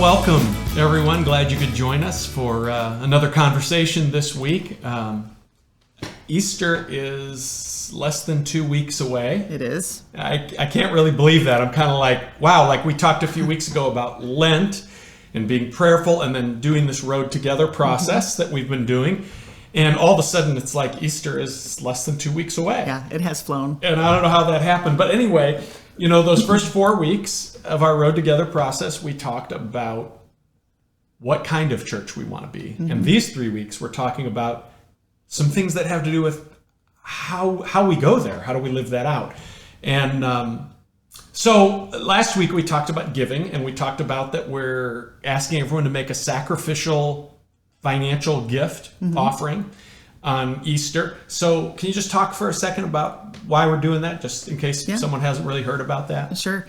welcome everyone. Glad you could join us for another conversation this week. Easter is less than 2 weeks away. It is. I can't really believe that. I'm kind of like, wow, like we talked a few weeks ago about Lent and being prayerful and then doing this Road Together process that we've been doing. And all of a sudden it's like Easter is less than 2 weeks away. Yeah, it has flown. And I don't know how that happened. But anyway, you know, those first 4 weeks of our Road Together process, we talked about what kind of church we want to be. And these 3 weeks, we're talking about some things that have to do with how we go there. How do we live that out? And so last week we talked about giving, and we talked about that we're asking everyone to make a sacrificial financial gift offering on Easter. So can you just talk for a second about why we're doing that, just in case someone hasn't really heard about that? Sure.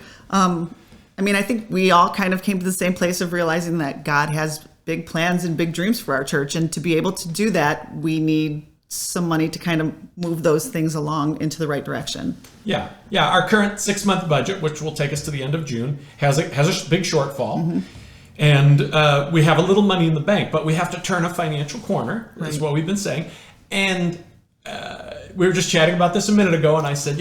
I mean, I think we all kind of came to the same place of realizing that God has big plans and big dreams for our church. And to be able to do that, we need some money to kind of move those things along into the right direction. Yeah. Our current 6-month budget, which will take us to the end of June, has a big shortfall. And we have a little money in the bank, but we have to turn a financial corner, is what we've been saying. And we were just chatting about this a minute ago, and I said,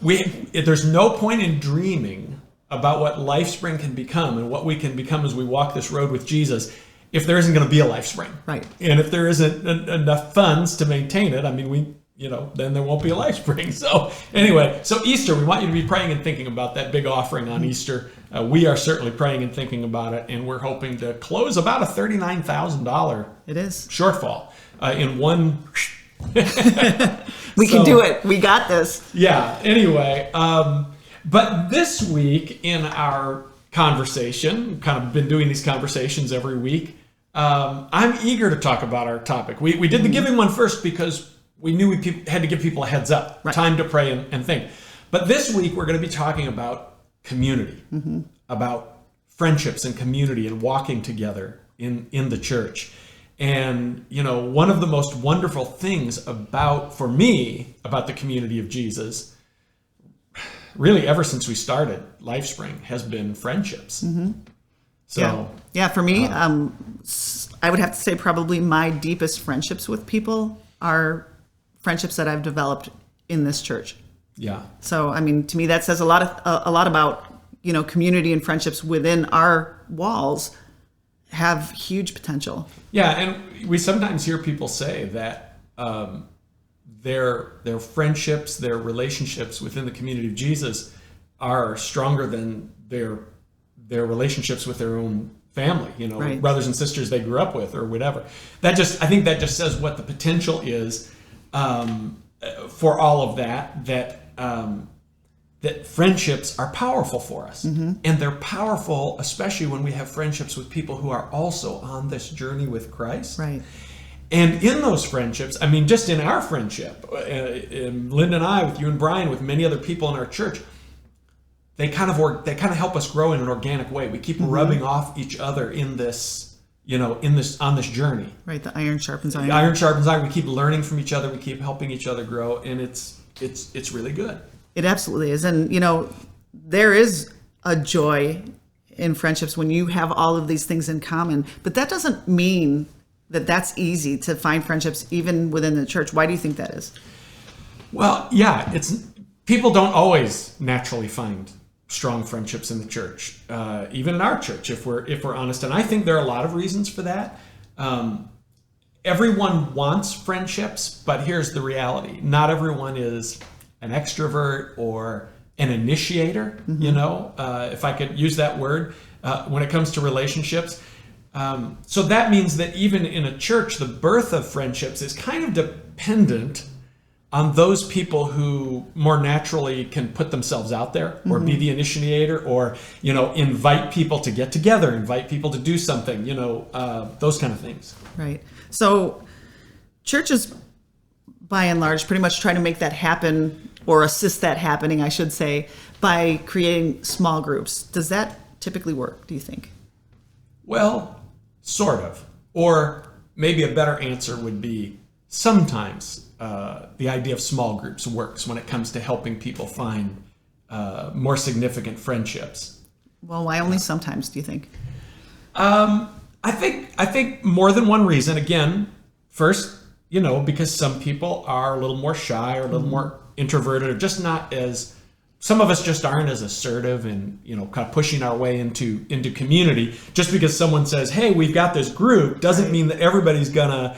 there's no point in dreaming about what LifeSpring can become and what we can become as we walk this road with Jesus if there isn't going to be a LifeSpring. Right. And if there isn't enough funds to maintain it, I mean, then there won't be a LifeSpring. So anyway, so Easter, we want you to be praying and thinking about that big offering on Easter. We are certainly praying and thinking about it, and we're hoping to close about a $39,000 shortfall in one. We can do it. We got this. Yeah. Anyway, but this week in our conversation, we've kind of been doing these conversations every week. I'm eager to talk about our topic. We did the giving one first because we knew we had to give people a heads up, time to pray and think. But this week we're going to be talking about community, about friendships and community and walking together in the church. And, one of the most wonderful things for me about the community of Jesus, really ever since we started LifeSpring, has been friendships. So for me, I would have to say probably my deepest friendships with people are friendships that I've developed in this church. Yeah. So, I mean, to me, that says a lot about, community and friendships within our walls have huge potential. Yeah. And we sometimes hear people say that their friendships, their relationships within the community of Jesus are stronger than their relationships with their own family, brothers and sisters they grew up with or whatever. I think that just says what the potential is for all of that friendships are powerful for us. And they're powerful, especially when we have friendships with people who are also on this journey with Christ. Right. And in those friendships, I mean, just in our friendship, Linda and I, with you and Brian, with many other people in our church, they kind of help us grow in an organic way. We keep rubbing off each other in this, on this journey. Right, the iron sharpens iron. Iron sharpens iron. We keep learning from each other. We keep helping each other grow, and it's really good. It absolutely is, and there is a joy in friendships when you have all of these things in common. But that doesn't mean that that's easy to find friendships even within the church. Why do you think that is? Well, yeah, people don't always naturally find strong friendships in the church, even in our church, if we're honest. And I think there are a lot of reasons for that. Everyone wants friendships, but here's the reality: not everyone is an extrovert or an initiator. If I could use that word when it comes to relationships. So that means that even in a church, the birth of friendships is kind of dependent on those people who more naturally can put themselves out there or be the initiator or, invite people to get together, invite people to do something, those kind of things. Right. So churches, by and large, pretty much try to make that happen or assist that happening, I should say, by creating small groups. Does that typically work, do you think? Well, sort of. Or maybe a better answer would be sometimes the idea of small groups works when it comes to helping people find more significant friendships. Well, why only sometimes, do you think? I think more than one reason. Again, first, because some people are a little more shy or a little more introverted, or just not as. Some of us just aren't as assertive and kind of pushing our way into community. Just because someone says, "Hey, we've got this group," doesn't mean that everybody's gonna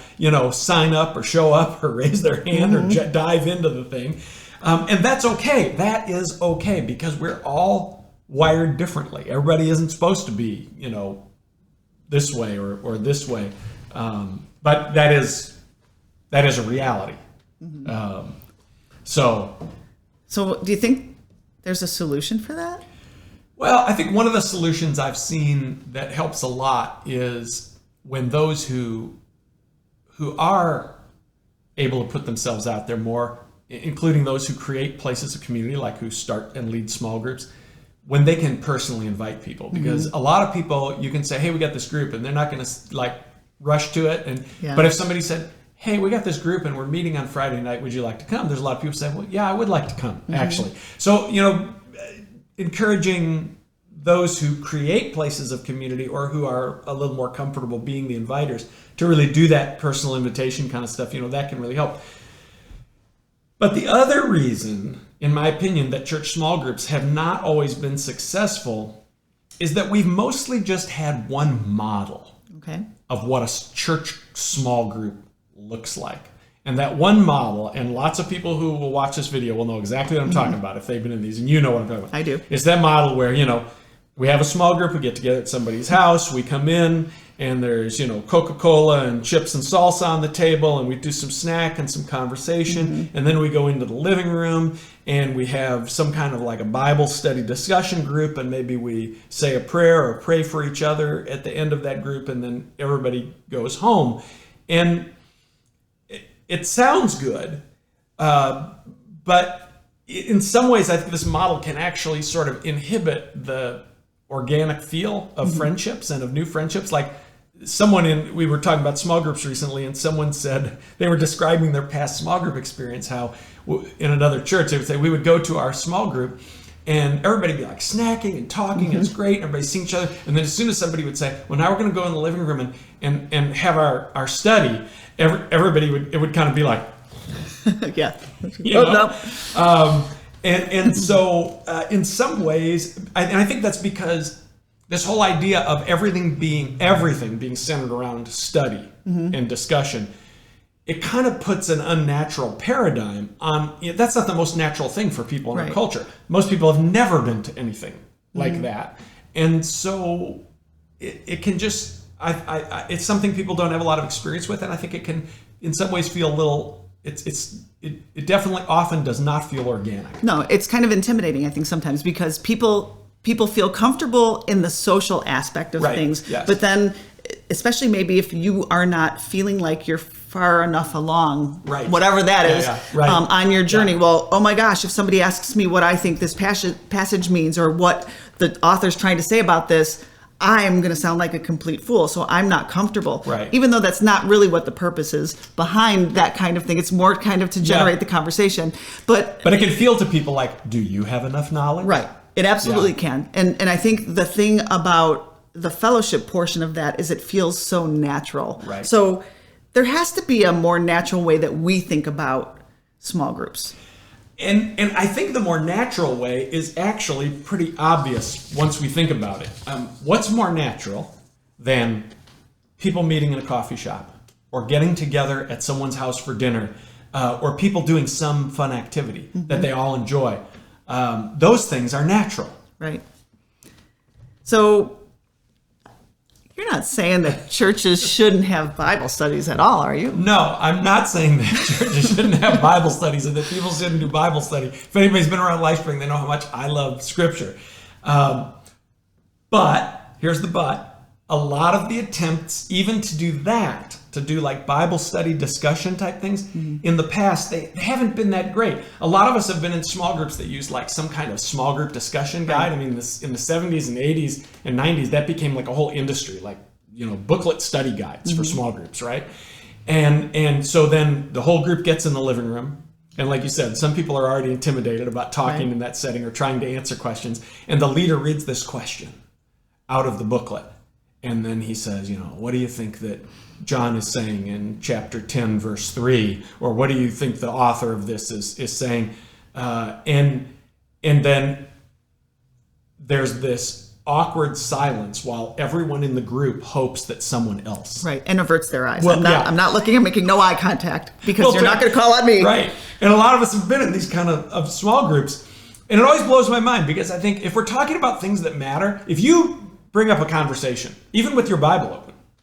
sign up or show up or raise their hand or dive into the thing. And that's okay. That is okay, because we're all wired differently. Everybody isn't supposed to be this way or this way, but that is a reality. So do you think there's a solution for that? Well, I think one of the solutions I've seen that helps a lot is when those who are able to put themselves out there more, including those who create places of community, like who start and lead small groups, when they can personally invite people. Because a lot of people, you can say, "Hey, we got this group," and they're not going to rush to it. But if somebody said, "Hey, we got this group and we're meeting on Friday night, would you like to come?" There's a lot of people say, "Well, yeah, I would like to come," actually. So, encouraging those who create places of community or who are a little more comfortable being the inviters to really do that personal invitation kind of stuff, that can really help. But the other reason, in my opinion, that church small groups have not always been successful is that we've mostly just had one model of what a church small group looks like. And that one model, and lots of people who will watch this video will know exactly what I'm talking about if they've been in these, and what I'm talking about. I do. It's that model where, we have a small group, we get together at somebody's house, we come in, and there's, Coca-Cola and chips and salsa on the table, and we do some snack and some conversation, and then we go into the living room, and we have some kind of like a Bible study discussion group, and maybe we say a prayer or pray for each other at the end of that group, and then everybody goes home. And it sounds good, but in some ways, I think this model can actually sort of inhibit the organic feel of friendships and of new friendships. Like we were talking about small groups recently, and someone said they were describing their past small group experience, how in another church, they would say, we would go to our small group and everybody would be like snacking and talking, and it's great, and everybody's seeing each other. And then as soon as somebody would say, well, now we're going to go in the living room and have our study, everybody would kind of be like, yeah. No. And so in some ways, and I think that's because this whole idea of everything being centered around study and discussion, it kind of puts an unnatural paradigm on. That's not the most natural thing for people in our culture. Most people have never been to anything like that, and so it can just. It's something people don't have a lot of experience with, and I think it can, in some ways, feel a little. It definitely often does not feel organic. No, it's kind of intimidating, I think, sometimes, because people feel comfortable in the social aspect of things, but then, especially maybe if you are not feeling like you're far enough along, whatever that is, on your journey. Well, oh my gosh, if somebody asks me what I think this passage means or what the author's trying to say about this, I'm going to sound like a complete fool, so I'm not comfortable. Even though that's not really what the purpose is behind that kind of thing. It's more kind of to generate the conversation. But it can feel to people like, do you have enough knowledge? Right. It absolutely can. And I think the thing about the fellowship portion of that is it feels so natural. So there has to be a more natural way that we think about small groups. And I think the more natural way is actually pretty obvious once we think about it. What's more natural than people meeting in a coffee shop or getting together at someone's house for dinner or people doing some fun activity that they all enjoy? Those things are natural. Right. So you're not saying that churches shouldn't have Bible studies at all, are you? No, I'm not saying that churches shouldn't have Bible studies and that people shouldn't do Bible study. If anybody's been around LifeSpring, they know how much I love Scripture. But, here's the but, a lot of the attempts even to do that, to do like Bible study discussion type things, in the past, they haven't been that great. A lot of us have been in small groups that use like some kind of small group discussion guide. I mean, in the 70s and 80s and 90s, that became like a whole industry, like, booklet study guides for small groups, right? And so then the whole group gets in the living room. And like you said, some people are already intimidated about talking in that setting or trying to answer questions. And the leader reads this question out of the booklet. And then he says, what do you think that John is saying in chapter 10, verse 3? Or what do you think the author of this is saying? And then there's this awkward silence while everyone in the group hopes that someone else. Right, and averts their eyes. Well, I'm not looking and making no eye contact because you're not going to call on me. Right. And a lot of us have been in these kind of small groups. And it always blows my mind because I think if we're talking about things that matter, if you bring up a conversation, even with your Bible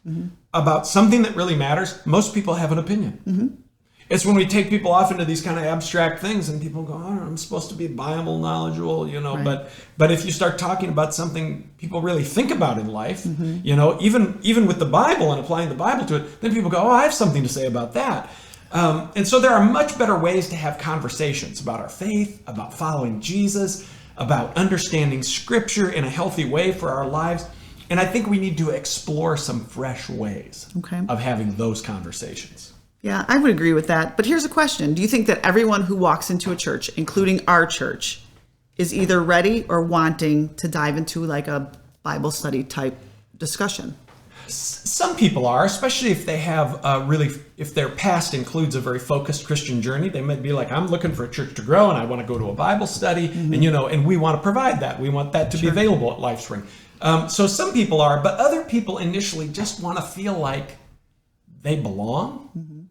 open, about something that really matters, most people have an opinion. It's when we take people off into these kind of abstract things and people go, I'm supposed to be Bible knowledgeable, Right. but if you start talking about something people really think about in life, even with the Bible and applying the Bible to it, then people go, I have something to say about that. And so there are much better ways to have conversations about our faith, about following Jesus, about understanding Scripture in a healthy way for our lives. And I think we need to explore some fresh ways of having those conversations. Yeah, I would agree with that. But here's a question. Do you think that everyone who walks into a church, including our church, is either ready or wanting to dive into like a Bible study type discussion? Some people are, especially if they have if their past includes a very focused Christian journey. They might be like, I'm looking for a church to grow and I want to go to a Bible study. And we want to provide that. We want that to be available at LifeSpring. So some people are, but other people initially just want to feel like they belong.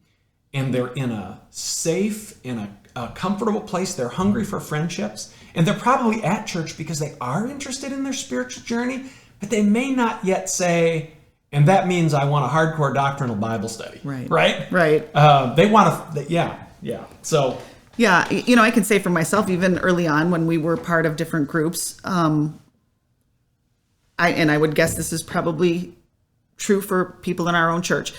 And they're in a safe, in a comfortable place. They're hungry for friendships. And they're probably at church because they are interested in their spiritual journey, but they may not yet say, and that means I want a hardcore doctrinal Bible study. Right. They want to, yeah. So. Yeah, I can say for myself, even early on when we were part of different groups, I would guess this is probably true for people in our own church,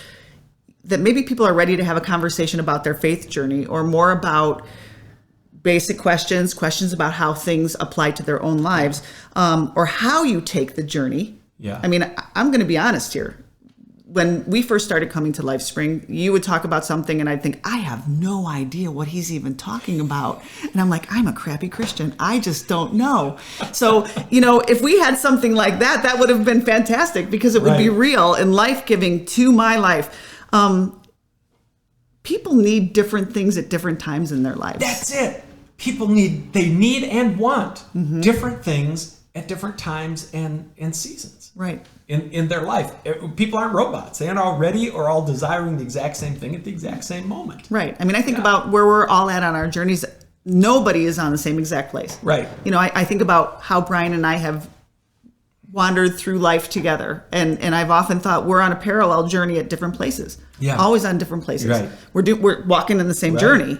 that maybe people are ready to have a conversation about their faith journey or more about basic questions about how things apply to their own lives, or how you take the journey. Yeah. I mean, I'm going to be honest here. When we first started coming to LifeSpring, you would talk about something and I'd think, I have no idea what he's even talking about. And I'm like, I'm a crappy Christian. I just don't know. So, if we had something like that, that would have been fantastic because it would be real and life-giving to my life. People need different things at different times in their lives. That's it. People need and want different things at different times and seasons. Right. In their life. People aren't robots. They aren't all ready or all desiring the exact same thing at the exact same moment. Right. I mean, I think about where we're all at on our journeys. Nobody is on the same exact place. Right. I think about how Brian and I have wandered through life together. And I've often thought we're on a parallel journey at different places. Yeah. Always on different places. Right. We're walking in the same journey.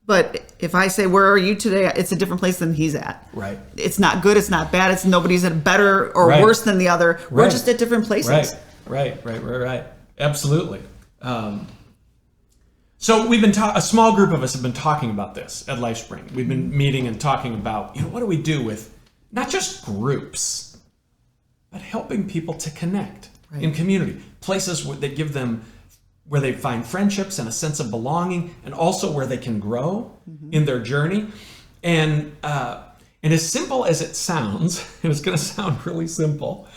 But if I say, where are you today? It's a different place than he's at. Right. It's not good. It's not bad. Nobody's at better or worse than the other. We're just at different places. Right. Absolutely. So we've been a small group of us have been talking about this at LifeSpring. We've been meeting and talking about, what do we do with not just groups, but helping people to connect in community, places that give them, where they find friendships and a sense of belonging, and also where they can grow in their journey. And as simple as it sounds, and it's going to sound really simple,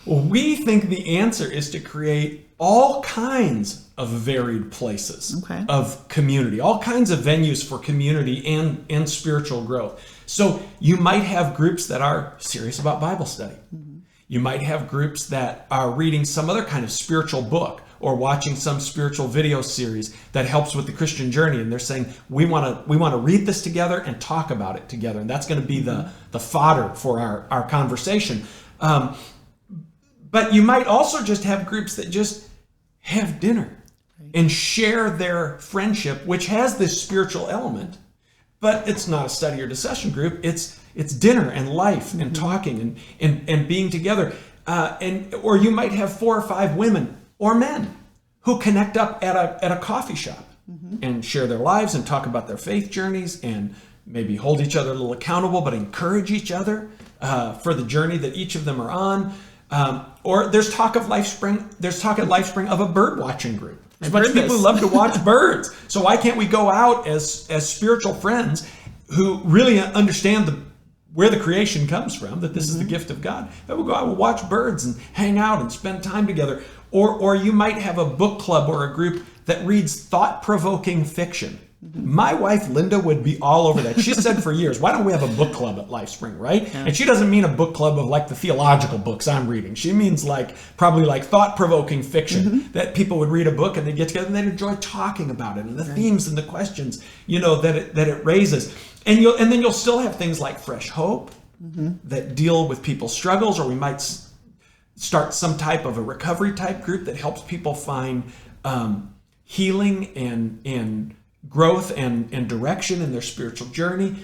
we think the answer is to create all kinds of varied places of community, all kinds of venues for community and spiritual growth. So you might have groups that are serious about Bible study. You might have groups that are reading some other kind of spiritual book or watching some spiritual video series that helps with the Christian journey. And they're saying, we want to read this together and talk about it together. And that's going to be the fodder for our conversation. But you might also just have groups that just have dinner and share their friendship, which has this spiritual element, but it's not a study or discussion group. It's dinner and life and talking and being together. Or you might have 4 or 5 women or men who connect up at a coffee shop and share their lives and talk about their faith journeys and maybe hold each other a little accountable, but encourage each other for the journey that each of them are on. Or there's talk of LifeSpring. There's talk at LifeSpring of a bird watching group. There's a bunch of people who love to watch birds. So why can't we go out as spiritual friends who really understand where the creation comes from, that this is the gift of God, that we'll go out and watch birds and hang out and spend time together. Or you might have a book club or a group that reads thought-provoking fiction. My wife, Linda, would be all over that. She said for years, why don't we have a book club at LifeSpring, right? Yeah. And she doesn't mean a book club of like the theological books I'm reading. She means probably thought-provoking fiction, that people would read a book and they'd get together and they'd enjoy talking about it and the themes and the questions, that it raises. And then you'll still have things like Fresh Hope that deal with people's struggles, or we might start some type of a recovery type group that helps people find healing and growth and direction in their spiritual journey.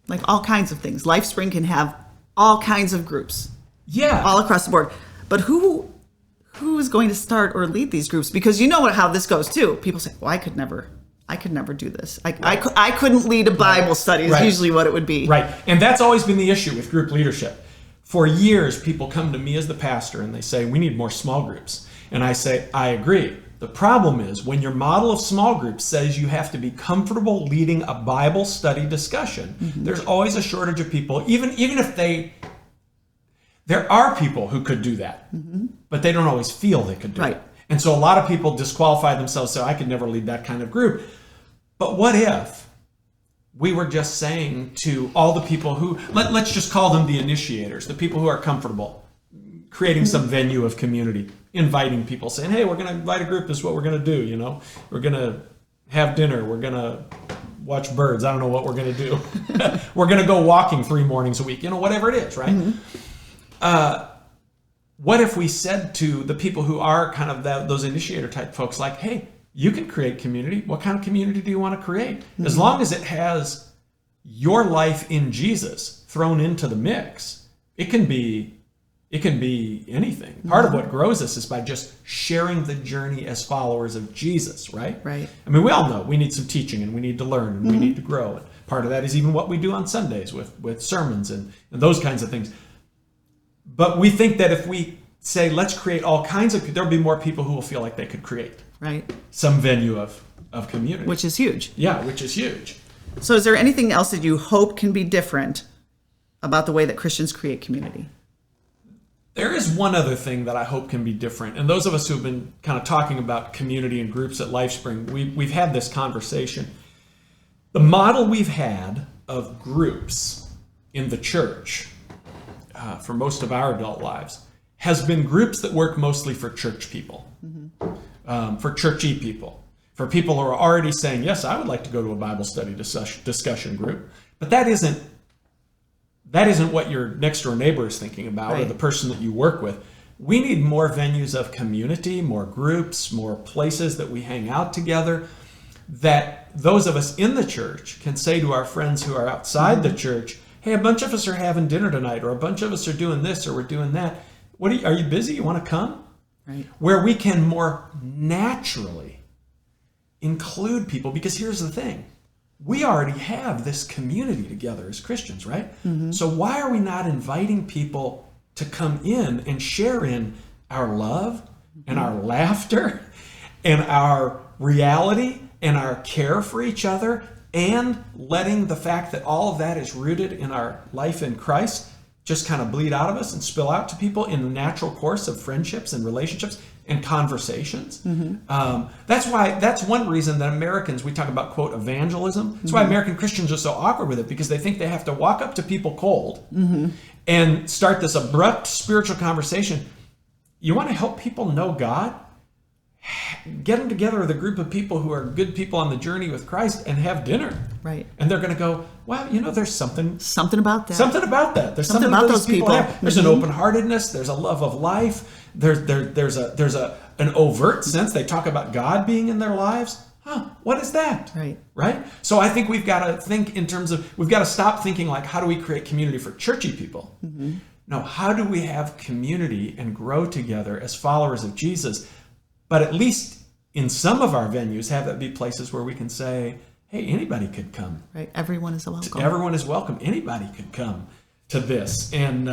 Like all kinds of things. LifeSpring can have all kinds of groups. Yeah. All across the board. But who is going to start or lead these groups? Because you know how this goes too. People say, well, I could never do this. I couldn't lead a Bible study is usually what it would be. Right. And that's always been the issue with group leadership. For years, people come to me as the pastor and they say, we need more small groups. And I say, I agree. The problem is when your model of small groups says you have to be comfortable leading a Bible study discussion, there's always a shortage of people, even if there are people who could do that, but they don't always feel they could do it. And so a lot of people disqualify themselves, so I could never lead that kind of group. But what if we were just saying to all the people who, let's just call them the initiators, the people who are comfortable, creating some venue of community, inviting people, saying, hey, we're going to invite a group. This is what we're going to do. We're going to have dinner. We're going to watch birds. I don't know what we're going to do. We're going to go walking 3 mornings a week, whatever it is, right? What if we said to the people who are kind of those initiator type folks, like, hey, you can create community. What kind of community do you want to create? As long as it has your life in Jesus thrown into the mix, it can be anything. Part of what grows us is by just sharing the journey as followers of Jesus, right? Right. I mean, we all know we need some teaching and we need to learn and we need to grow. And part of that is even what we do on Sundays with sermons and those kinds of things. But we think that if we say, let's create all kinds of, there'll be more people who will feel like they could create some venue of community. Which is huge. Yeah, which is huge. So is there anything else that you hope can be different about the way that Christians create community? There is one other thing that I hope can be different. And those of us who've been kind of talking about community and groups at LifeSpring, we've had this conversation. The model we've had of groups in the church for most of our adult lives has been groups that work mostly for church people, for churchy people, for people who are already saying, yes, I would like to go to a Bible study discussion group. But that isn't what your next door neighbor is thinking about, or the person that you work with. We need more venues of community, more groups, more places that we hang out together, that those of us in the church can say to our friends who are outside the church, hey, a bunch of us are having dinner tonight, or a bunch of us are doing this, or we're doing that. Are you busy? You want to come? Right. Where we can more naturally include people, because here's the thing. We already have this community together as Christians, right? So why are we not inviting people to come in and share in our love and our laughter and our reality and our care for each other, and letting the fact that all of that is rooted in our life in Christ just kind of bleed out of us and spill out to people in the natural course of friendships and relationships and conversations. That's one reason that Americans, we talk about, quote, evangelism. That's why American Christians are so awkward with it, because they think they have to walk up to people cold and start this abrupt spiritual conversation. You want to help people know God? Get them together with a group of people who are good people on the journey with Christ and have dinner. Right. And they're going to go, wow, there's something about that. Something about that. There's something about those people have. There's an open-heartedness. There's a love of life. There's an overt sense. They talk about God being in their lives. What is that? Right? So I think we've got to think in terms of, we've got to stop thinking like, how do we create community for churchy people? No, how do we have community and grow together as followers of Jesus? But at least in some of our venues, have that be places where we can say, hey, anybody could come. Right. Everyone is welcome. Everyone is welcome. Anybody could come to this. And,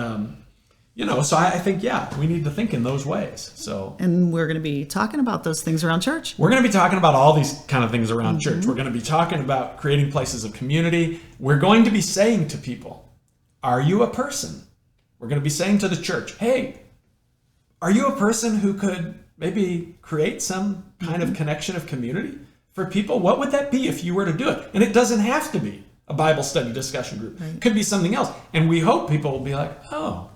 So I think, we need to think in those ways. So, and we're going to be talking about those things around church. We're going to be talking about all these kind of things around church. We're going to be talking about creating places of community. We're going to be saying to people, are you a person? We're going to be saying to the church, hey, are you a person who could maybe create some kind of connection of community for people? What would that be if you were to do it? And it doesn't have to be a Bible study discussion group. Right. It could be something else. And we hope people will be like, oh,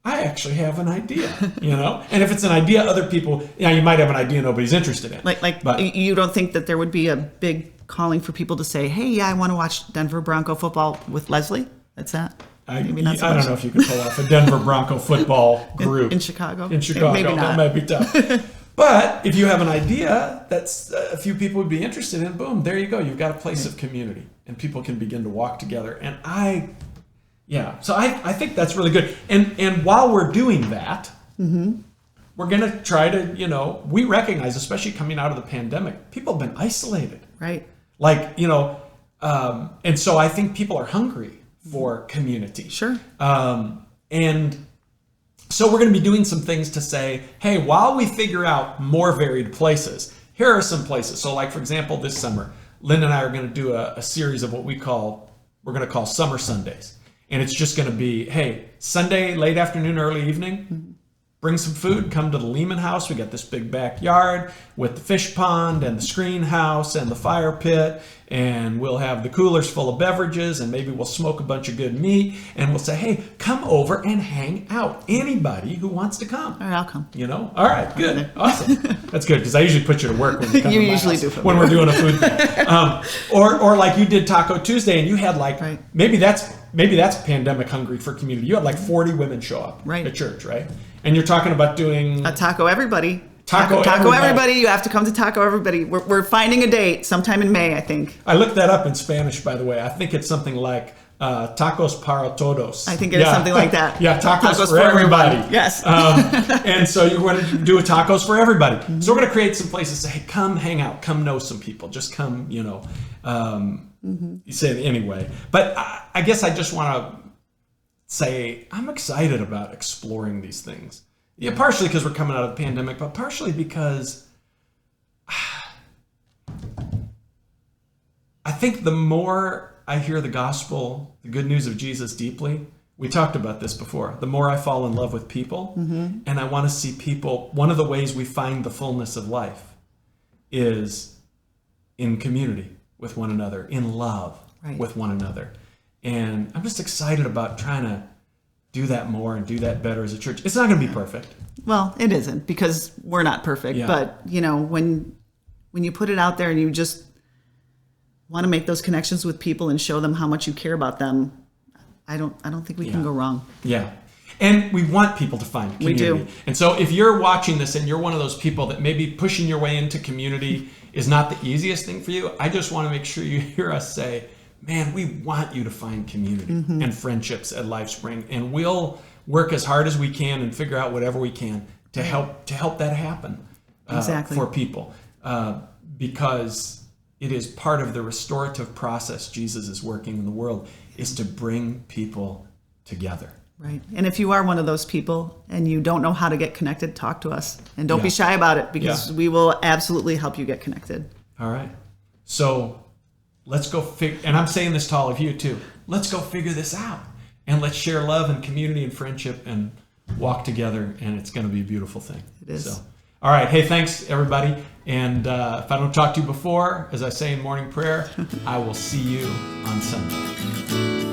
I actually have an idea, And if it's an idea other people, you might have an idea nobody's interested in. But you don't think that there would be a big calling for people to say, hey, I want to watch Denver Bronco football with Leslie? That's that? Maybe not so I don't know if you could pull off a Denver Bronco football group. In Chicago? In Chicago. Maybe not. That might be tough. But if you have an idea that's a few people would be interested in, boom, there you go. You've got a place of community. And people can begin to walk together. And so I think that's really good. And while we're doing that, we're going to try to, we recognize, especially coming out of the pandemic, people have been isolated. Right. And so I think people are hungry for community. Sure. And so we're going to be doing some things to say, hey, while we figure out more varied places, here are some places. So for example, this summer, Lynn and I are going to do a series of what we're going to call Summer Sundays. And it's just going to be, hey, Sunday, late afternoon, early evening, bring some food, come to the Lehman house. We got this big backyard with the fish pond and the screen house and the fire pit. And we'll have the coolers full of beverages, and maybe we'll smoke a bunch of good meat. And we'll say, hey, come over and hang out. Anybody who wants to come. All right, I'll come. All right, good. Awesome. That's good, because I usually put you to work when you come you to my usually house do. When we're doing a food thing. Or like you did Taco Tuesday, and you had right. maybe that's pandemic hungry for community. You had 40 women show up at church, right? And you're talking about doing a Taco Everybody. Taco Everybody. You have to come to Taco Everybody. We're finding a date sometime in May, I think. I looked that up in Spanish, by the way. I think it's something like tacos para todos. I think it is something like that. Yeah, tacos for everybody. Yes. And so you're going to do a tacos for everybody. So we're going to create some places to say, hey, come hang out, come know some people. Just come, you say it anyway. But I guess I just want to say I'm excited about exploring these things. Yeah, partially because we're coming out of the pandemic, but partially because I think the more I hear the gospel, the good news of Jesus deeply, we talked about this before, the more I fall in love with people. And I want to see people, one of the ways we find the fullness of life is in community with one another, in love with one another. And I'm just excited about trying to do that more and do that better as a church. It's not going to be perfect. Well, it isn't, because we're not perfect. But, when you put it out there and you just want to make those connections with people and show them how much you care about them, I don't think we can go wrong. Yeah. And we want people to find community. We do. And so if you're watching this and you're one of those people that maybe pushing your way into community is not the easiest thing for you, I just want to make sure you hear us say, man, we want you to find community and friendships at LifeSpring, and we'll work as hard as we can and figure out whatever we can to help that happen for people, because it is part of the restorative process Jesus is working in the world, is to bring people together. Right. And if you are one of those people and you don't know how to get connected, talk to us, and don't be shy about it, because we will absolutely help you get connected. All right. So let's go and I'm saying this to all of you too. Let's go figure this out, and let's share love and community and friendship and walk together, and it's going to be a beautiful thing. It is. So, all right. Hey, thanks everybody. And if I don't talk to you before, as I say in morning prayer, I will see you on Sunday.